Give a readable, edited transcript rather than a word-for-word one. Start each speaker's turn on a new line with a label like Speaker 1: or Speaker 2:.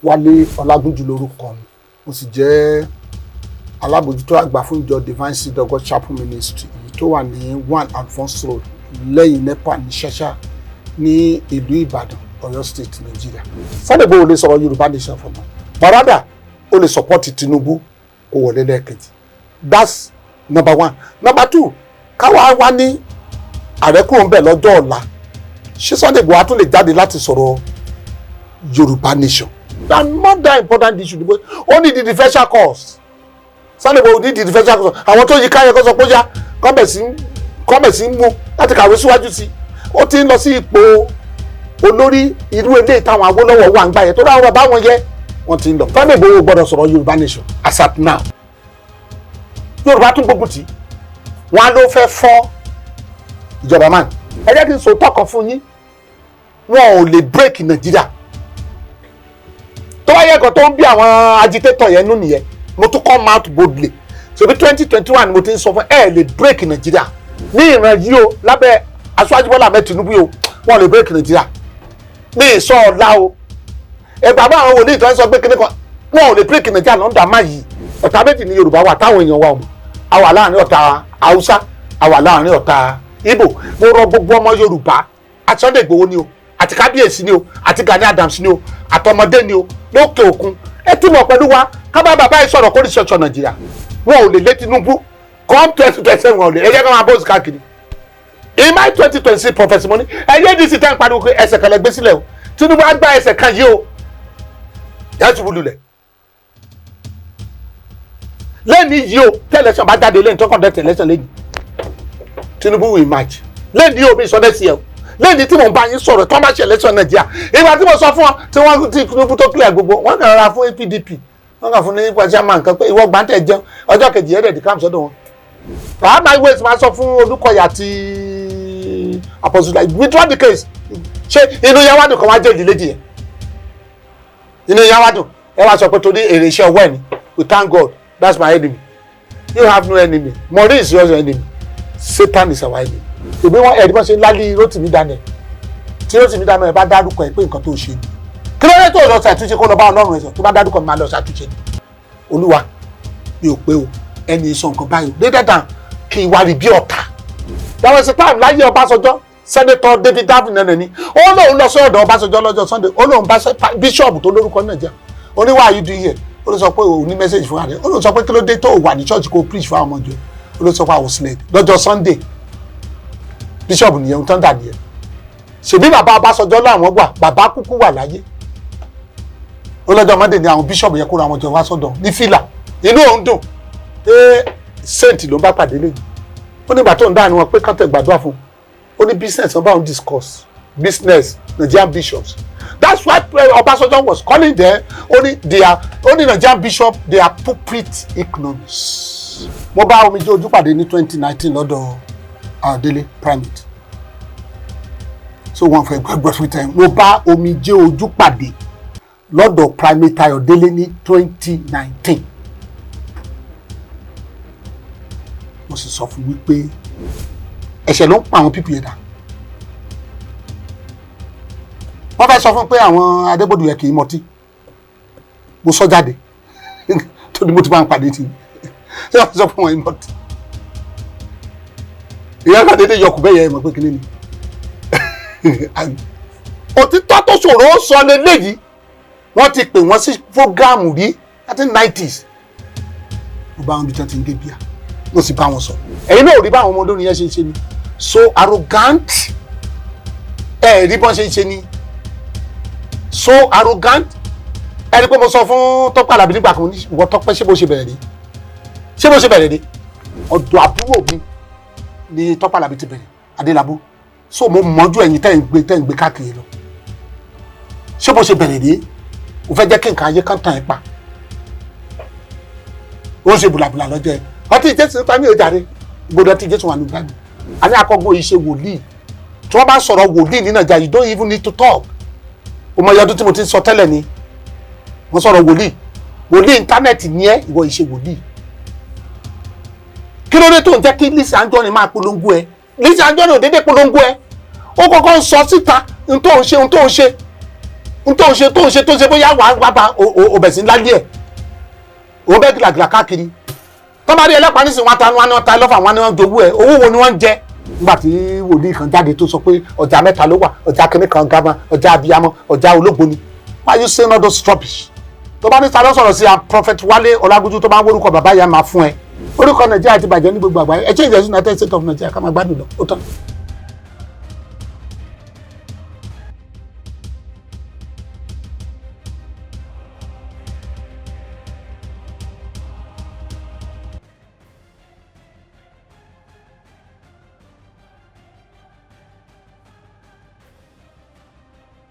Speaker 1: Wálé Olagunju lórúkọ mi. Mo sì jẹ́ alábòjútó àgbà fún ìjọ Divine Seed of God Chapel Ministry tó wà ní 1 Alphonse Road lẹ́yìn NEPA ní Ṣẹ̀ṣà ní ìlú Ìbàdàn, Ọ̀yọ́ State, Nigeria. Sunday Igboho lè sọ̀rọ̀ Yorùbá nation for now. Barada ó lè support TINUBU kó wọlé lẹ́ẹ̀kejì. That's number 1. Number 2, káwa wá ní ààrẹ kúrò ń bẹ̀ lọ́jọ́ ọ̀la. Ṣé Sunday Igboho tún lè jáde láti sọ̀rọ̀ Yorùbá nation? That's not that important issue. Ó ní the differential cause. Sunday Igboho ní the differential cause. Àwọn tó yí káyọ̀ kó sọ pé yá kọ́mẹ̀ sí mú láti kàwé síwájú sí. Ó ti ń lọ sí ipò olórí irú ilé táwọn Awólọ́wọ̀ wà ń gbà yẹn tó dáhùn bàbá wọn yẹ wọ́n ti ń lọ. Sunday Igboho gbọ́dọ̀ sọ̀rọ̀ Yorùbá nation as at now. Yorùbá tún gbógun tì. Wọ́n á ló fẹ́ fọ́ ìjọba man. Ẹ jẹ́ kí n sọ tọkàn fún yín. Wọn ò lè break Nàìjíríà. Tó wáyé ẹ̀kọ́ tó ń bí àwọn agitator yẹn nú nìyẹn. Mo tún come out boldly. So bí 2021 mo ti ń sọ fún ẹ lè break Nàìjíríà. Ní ìran yìí o lábẹ́ Aṣíwájú Bọ́lá Ahmed Tinubu o wọn lè break Nàìjíríà. Ní ìsọ ọ̀la o. Ẹgbà bá àwọn wòlíì tó ń sọ pé kíní kan wọn ò lè break Nàìjíríà lọ́ndà máa yìí. Ọ̀tá méjì ní Yorùbá wà táwọn èèyàn wa o. A wà láàrin ọ̀tá Haúsá, a wà láàrin ọ̀tá Ìgbò. Mo rọ gbogbo ọmọ Yorùbá àti Sunday Igboho ni o, àti Kábíyèsí ni o, àti Gani Adams ni o, àtọmọdé ni o, lókè òkun. Ẹ túmọ̀ pẹ̀lú wa ká bá bàbá yìí sọ̀rọ̀ kó ní ṣọ̀ṣọ̀ Nàìjíríà. Wọn ò lè lé Tinubu come 2027 wọn ò lè. Ẹ jẹ́ ká máa bọ́ọ̀sì káàkiri. In my 2026 prophecy money, ẹ yé dc tẹ́ ń pariwo pé ẹsẹ̀ kan lẹ gbé sílẹ̀ o. Tinubu á gba ẹsẹ̀ kan yìí o. Yàrá ti wúlò lẹ̀. Lẹ́ni yìí o, tẹ́lẹ̀ṣọ̀ bá jáde lẹ́yìn tó conduct election lẹ́yìn. Tinubu will emerge. Lẹ́ni yìí o bí ìsọdẹ́sì ẹ̀ o. Lẹ́ni tí mo bá yín sọ̀rọ̀ tó bá ṣe election Nàìjíríà. Ìgbà tí mo sọ fún ọ tí wọ́n ti Tinubu tó clear gbogbo, wọ́n kàn ra fún PDP. Wọ́n kàn fún ní ipò chairman kan pé ìwọ gbàǹtẹ̀ jẹun ọjọ́ kejì ẹ̀rẹ̀ di camp sọ́dọ̀ wọn. Bàbá my ways máa sọ fún Olúkọ̀yà àti Apostle withdraw the case. Ṣé inú yẹn wá dùn kan wá jẹ́ ìdílé dìé? Inú yẹn wá dùn. Ẹ wá sọ pé torí èrè iṣẹ́ ọwọ́ ẹ̀ ni. We thank God. That's my enemy. You have no enemy. Money is your enemy. Satan is our enemy. Ìbí wọn ẹ̀rí bọ́n ṣe lálẹ́ Rótìmí Daniel. Tí Rótìmí Daniel bá dárúkọ ẹ̀ pé nǹkan tó ṣe ni. Kí ló dé tó lọ ṣàtúnṣe kó lọ bá Ọlọ́run ẹ̀ sọ tó bá dárúkọ mi máa lọ ṣàtúnṣe ni. Olúwa mi ò pé o ẹni sọ nǹkan báyìí dédé dàn kí n wá rí bí ọ̀tá. There was a time láyé Ọbásanjọ́ Senator David Davinene ni ó lóun lọ sí ọ̀dọ̀ Ọbásanjọ́ lọ́jọ́ Sunday ó lóun bá bíṣọ̀bù tó lórúkọ Nàìjíríà ó ní why you doing here ó ló sọ pé òun ní message fún ààrẹ ó ló sọ pé kí ló dé tó wà ní church kó preach fún àwọn ọmọ ìjọ ó ló sọ pé I was led lọ́jọ́ Sunday bíṣọ̀bù nìyẹn tó ń dà nìyẹn ṣèbí bàbá Ọbásanjọ́ láwọn wà bàbá kúkú wà láyé ó lọ́jọ́ Monday ni àwọn bíṣọ̀bù yẹn kóra àwọn jọ wá sọ́dọ̀ ní fìlà inú òun dùn pé saint ló bá pàdé lẹ́yìn ó nígbà tó ń dá àwọn pé kọ́ńtẹ̀ gbàdúrà fún ó ní business wọn bá wọn discuss business Nigerian bishops that's why Obasanjo was calling them only Nigerian bishop they are pulpit economists. Mo bá Omije Ojú pàdé ní 2019 lọ́dọ̀ Dele primate so wọn fẹ́ gbàgbọ́ fún time mo bá Omije Ojú pàdé lọ́dọ̀ primate Tayo Dele ní 2019 mo sì sọ fún wípé ẹ̀ṣẹ̀ ló ń pa àwọn pípì ẹ̀dá wọ́n fẹ́ sọ fún pé àwọn Adébódù yẹ kì í mọtí mo sọ jáde tó ní mo ti máa ń pàdé tì ṣé wọ́n sọ fún wọn ìmọ̀tí ìyá kan dédé yọkù bẹ́ẹ̀ yẹ ẹ̀ mọ̀ pé kíní ni òtítọ́ tó ṣòro ó sọ lélẹ́yìí wọ́n ti pè wọ́n sí fúrógáàmù rí láti 90s mo bá wọn bí tán ti ń gé bíà mo sì bá wọn sọ ẹ̀yin náà ò rí báwọn ọmọ olórin yẹn ṣe ń ṣe ni so arrogant rí bọ́n ṣe ń ṣe ni so arrogant ẹni pé mo sọ fún Tọ́pẹ́ Àlàbí nígbà kan ìwọ Tọ́pẹ́ ṣé bó ṣe bẹ̀rẹ̀ ni ọ̀dọ̀ àbúrò mi ni Tọ́pẹ́ Àlàbí ti bẹ̀rẹ̀ Adélabú so mo mọ́jú ẹ̀yin tẹ́ ń gbé káàkiri lọ ṣé bó ṣe bẹ̀rẹ̀ ni o fẹ́ jẹ́ kí nǹkan ayé kan tàn ẹ́ pa ó ń ṣe bùlàbùlà lọ́jọ́ ẹ̀ ọtí Jésù nípa mi ò jàre gbọdọ̀ tí Jésù wà ní gbàgbé àní akọgbó yìí ṣe wòlíì tí wọ́n bá sọ̀rọ̀ wòlíì ní Nàìjíríà you don't even need to talk ọmọ ìyá ọdún tí mo ti sọ tẹ́lẹ̀ ni wọ́n sọ̀rọ̀ wòlíì íńtánẹ́ẹ̀tì ní ẹ́ ìwọ ìṣe wòlíì kí ló dé tó ń jẹ́ kí Lizzy Anjorin máa polongo ẹ Lizzy Anjorin ò dédé polongo ẹ ó kọ́kọ́ ń sọ síta ohun tó ń ṣe n tó ń ṣe bóyá wàá bá òbẹ̀sí ńlá díẹ̀ òun bẹ́ẹ̀ gìlàgìlà káàkiri tọ́mọdé ẹlẹ́pàá nísìnyí wọn ta lọ́fà wọn ni wọ́n jowó ẹ̀ owó wo ni wọ́n ń jẹ nígbà tí wòlíì kan jáde tó sọ pé ọjà mẹ́ta ló wà ọjà kìnnì kan gama ọjà abiyamọ ọjà ológboni why you saying all those rubbish tó bá ní ta ló sọ̀rọ̀ sí prophet Wálé Ọlágúnjú tó bá ń wórúkọ bàbá yẹn máa fún ẹ orúkọ Nàìjíríà ti bàjẹ́ ní gbogbo àgbáyé ẹ change the United States of Nigeria ká máa gbádùn lọ ó tán.